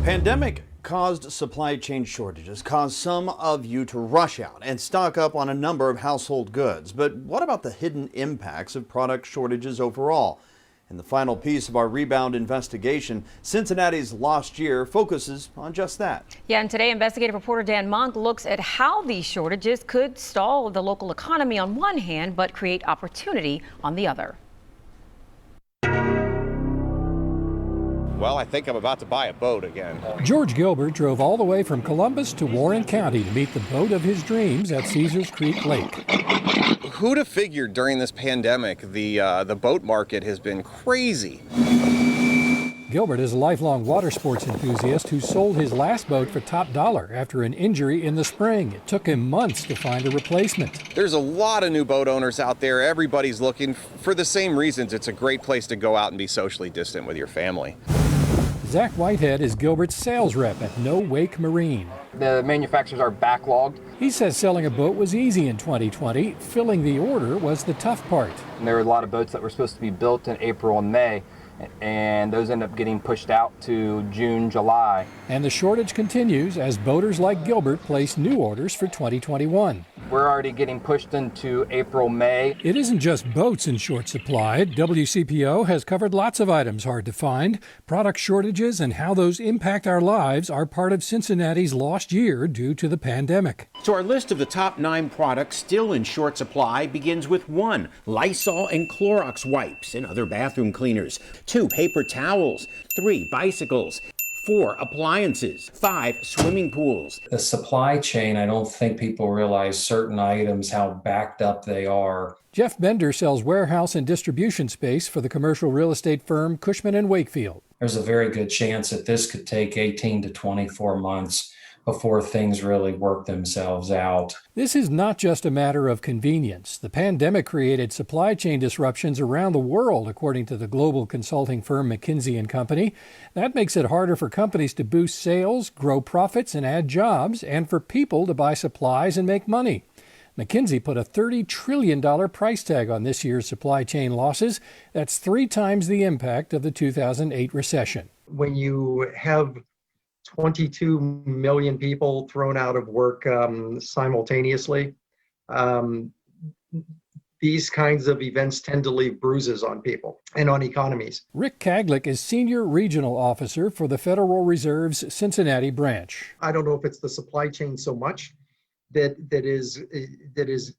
Pandemic caused supply chain shortages, caused some of you to rush out and stock up on a number of household goods. But what about the hidden impacts of product shortages overall? In the final piece of our rebound investigation, Cincinnati's lost year focuses on just that. Yeah, and today investigative reporter Dan Monk looks at how these shortages could stall the local economy on one hand, but create opportunity on the other. Well, I think I'm about to buy a boat again. George Gilbert drove all the way from Columbus to Warren County to meet the boat of his dreams at Caesars Creek Lake. Who'd have figured during this pandemic the boat market has been crazy? Gilbert is a lifelong water sports enthusiast who sold his last boat for top dollar after an injury in the spring. It took him months to find a replacement. There's a lot of new boat owners out there. Everybody's looking for the same reasons. It's a great place to go out and be socially distant with your family. Zach Whitehead is Gilbert's sales rep at No Wake Marine. The manufacturers are backlogged. He says selling a boat was easy in 2020. Filling the order was the tough part. And there were a lot of boats that were supposed to be built in April and May, and those end up getting pushed out to June, July. And the shortage continues as boaters like Gilbert place new orders for 2021. We're already getting pushed into April, May. It isn't just boats in short supply. WCPO has covered lots of items hard to find. Product shortages and how those impact our lives are part of Cincinnati's lost year due to the pandemic. So our list of the top 9 products still in short supply begins with 1, Lysol and Clorox wipes and other bathroom cleaners. 2, paper towels. 3, bicycles. 4, appliances. 5, swimming pools. The supply chain, I don't think people realize certain items, how backed up they are. Jeff Bender sells warehouse and distribution space for the commercial real estate firm Cushman & Wakefield. There's a very good chance that this could take 18 to 24 months before things really work themselves out. This is not just a matter of convenience. The pandemic created supply chain disruptions around the world, according to the global consulting firm McKinsey & Company. That makes it harder for companies to boost sales, grow profits, and add jobs, and for people to buy supplies and make money. McKinsey put a $30 trillion price tag on this year's supply chain losses. That's 3 times the impact of the 2008 recession. When you have 22 million people thrown out of work simultaneously, these kinds of events tend to leave bruises on people and on economies. Rick Kaglick is Senior Regional Officer for the Federal Reserve's Cincinnati branch. I don't know if it's the supply chain so much that is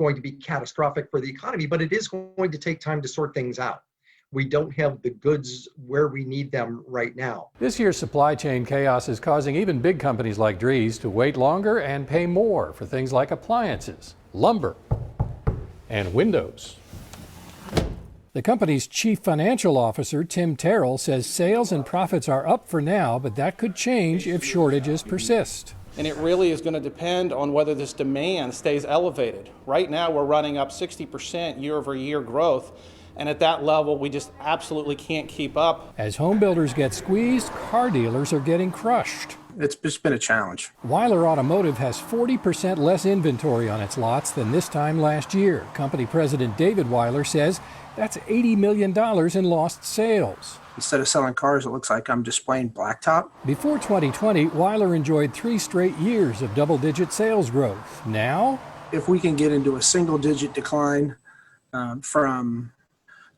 going to be catastrophic for the economy, but it is going to take time to sort things out. We don't have the goods where we need them right now. This year's supply chain chaos is causing even big companies like Dries to wait longer and pay more for things like appliances, lumber, and windows. The company's chief financial officer, Tim Terrell, says sales and profits are up for now, but that could change if shortages persist. And it really is going to depend on whether this demand stays elevated. Right now, we're running up 60% year-over-year growth. And at that level, we just absolutely can't keep up. As home builders get squeezed, car dealers are getting crushed. It's just been a challenge. Weiler Automotive has 40% less inventory on its lots than this time last year. Company president David Weiler says that's $80 million in lost sales. Instead of selling cars, it looks like I'm displaying blacktop. Before 2020, Weiler enjoyed 3 straight years of double-digit sales growth. Now, if we can get into a single-digit decline from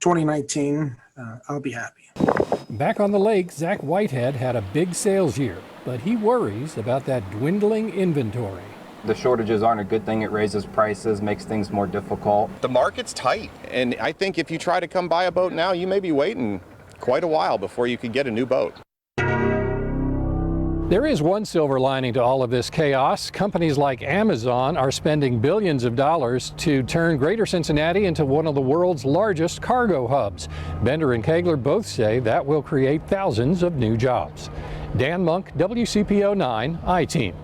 2019, I'll be happy. Back on the lake, Zach Whitehead had a big sales year, but he worries about that dwindling inventory. The shortages aren't a good thing. It raises prices, makes things more difficult. The market's tight, and I think if you try to come buy a boat now, you may be waiting quite a while before you can get a new boat. There is one silver lining to all of this chaos. Companies like Amazon are spending billions of dollars to turn Greater Cincinnati into one of the world's largest cargo hubs. Bender and Kegler both say that will create thousands of new jobs. Dan Monk, WCPO 9 I-Team.